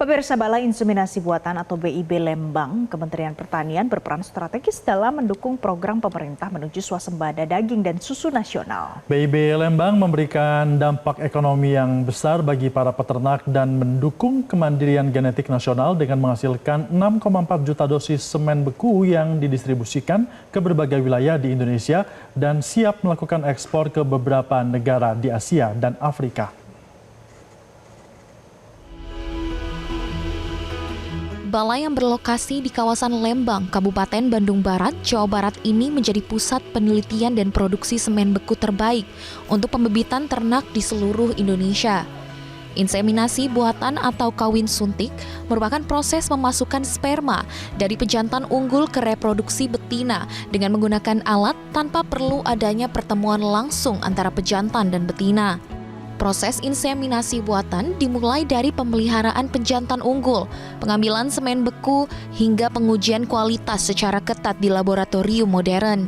Pemirsa, Balai Inseminasi Buatan atau BIB Lembang, Kementerian Pertanian berperan strategis dalam mendukung program pemerintah menuju swasembada daging dan susu nasional. BIB Lembang memberikan dampak ekonomi yang besar bagi para peternak dan mendukung kemandirian genetik nasional dengan menghasilkan 6,4 juta dosis semen beku yang didistribusikan ke berbagai wilayah di Indonesia dan siap melakukan ekspor ke beberapa negara di Asia dan Afrika. Balai yang berlokasi di kawasan Lembang, Kabupaten Bandung Barat, Jawa Barat ini menjadi pusat penelitian dan produksi semen beku terbaik untuk pembibitan ternak di seluruh Indonesia. Inseminasi buatan atau kawin suntik merupakan proses memasukkan sperma dari pejantan unggul ke reproduksi betina dengan menggunakan alat tanpa perlu adanya pertemuan langsung antara pejantan dan betina. Proses inseminasi buatan dimulai dari pemeliharaan pejantan unggul, pengambilan semen beku, hingga pengujian kualitas secara ketat di laboratorium modern.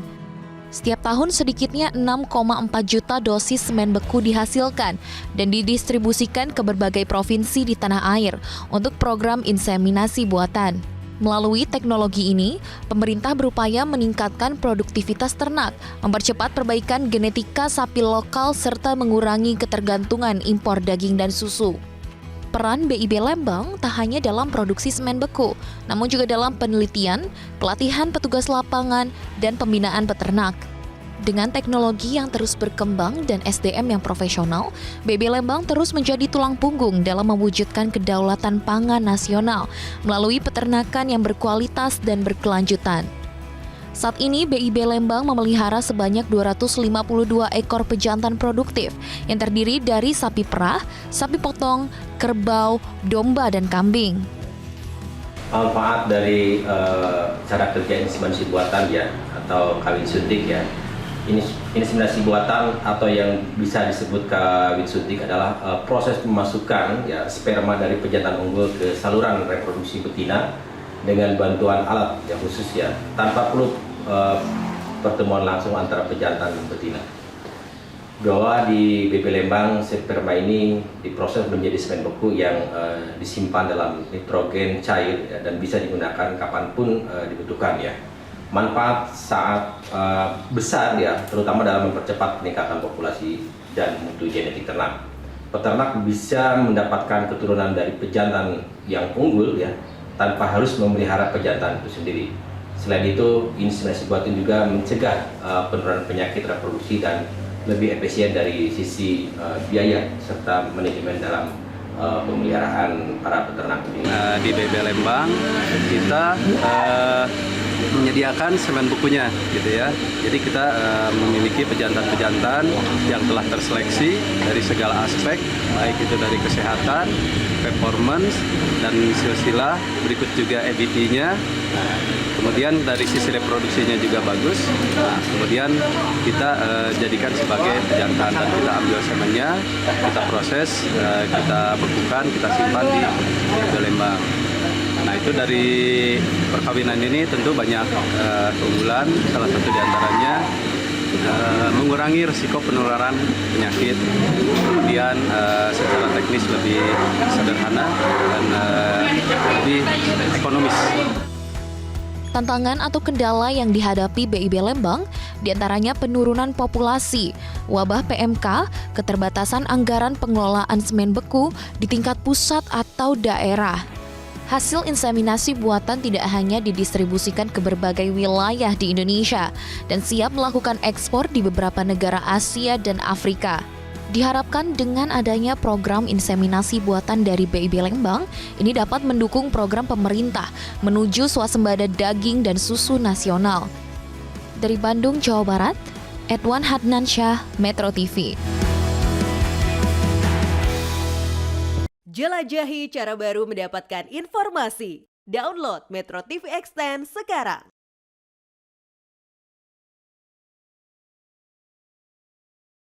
Setiap tahun sedikitnya 6,4 juta dosis semen beku dihasilkan dan didistribusikan ke berbagai provinsi di tanah air untuk program inseminasi buatan. Melalui teknologi ini, pemerintah berupaya meningkatkan produktivitas ternak, mempercepat perbaikan genetika sapi lokal, serta mengurangi ketergantungan impor daging dan susu. Peran BIB Lembang tak hanya dalam produksi semen beku, namun juga dalam penelitian, pelatihan petugas lapangan, dan pembinaan peternak. Dengan teknologi yang terus berkembang dan SDM yang profesional, BIB Lembang terus menjadi tulang punggung dalam mewujudkan kedaulatan pangan nasional melalui peternakan yang berkualitas dan berkelanjutan. Saat ini BIB Lembang memelihara sebanyak 252 ekor pejantan produktif yang terdiri dari sapi perah, sapi potong, kerbau, domba, dan kambing. Manfaat dari cara kerja inseminasi buatan ya, atau kawin suntik ya. Inseminasi buatan atau yang bisa disebut kawin suntik adalah proses memasukkan ya sperma dari pejantan unggul ke saluran reproduksi betina dengan bantuan alat yang khusus ya, tanpa perlu pertemuan langsung antara pejantan dan betina. Bahwa di BIB Lembang sperma ini diproses menjadi semen beku yang disimpan dalam nitrogen cair ya, dan bisa digunakan kapanpun dibutuhkan ya. Manfaat saat besar ya, terutama dalam mempercepat peningkatan populasi dan mutu genetik ternak. Peternak bisa mendapatkan keturunan dari pejantan yang unggul ya, tanpa harus memelihara pejantan itu sendiri. Selain itu, inseminasi buatan juga mencegah penurunan penyakit reproduksi dan lebih efisien dari sisi biaya serta manajemen dalam pemeliharaan para peternak. Di BIB Lembang kita menyediakan semen bekunya gitu ya. Jadi kita memiliki pejantan-pejantan yang telah terseleksi dari segala aspek, baik itu dari kesehatan, performance, dan silsilah, berikut juga EBT-nya. Kemudian dari sisi reproduksinya juga bagus. Nah, kemudian kita jadikan sebagai pejantan dan kita ambil semennya, kita proses, kita bekukan, kita simpan di BIB Lembang. Nah, itu dari perkawinan ini tentu banyak keunggulan, salah satu diantaranya mengurangi risiko penularan penyakit, kemudian secara teknis lebih sederhana dan lebih ekonomis. Tantangan atau kendala yang dihadapi BIB Lembang diantaranya penurunan populasi, wabah PMK, keterbatasan anggaran pengelolaan semen beku di tingkat pusat atau daerah. Hasil inseminasi buatan tidak hanya didistribusikan ke berbagai wilayah di Indonesia dan siap melakukan ekspor di beberapa negara Asia dan Afrika. Diharapkan dengan adanya program inseminasi buatan dari BIB Lembang, ini dapat mendukung program pemerintah menuju swasembada daging dan susu nasional. Dari Bandung, Jawa Barat, Edwan Hadnansyah, Metro TV. Jelajahi cara baru mendapatkan informasi. Download Metro TV Extend sekarang.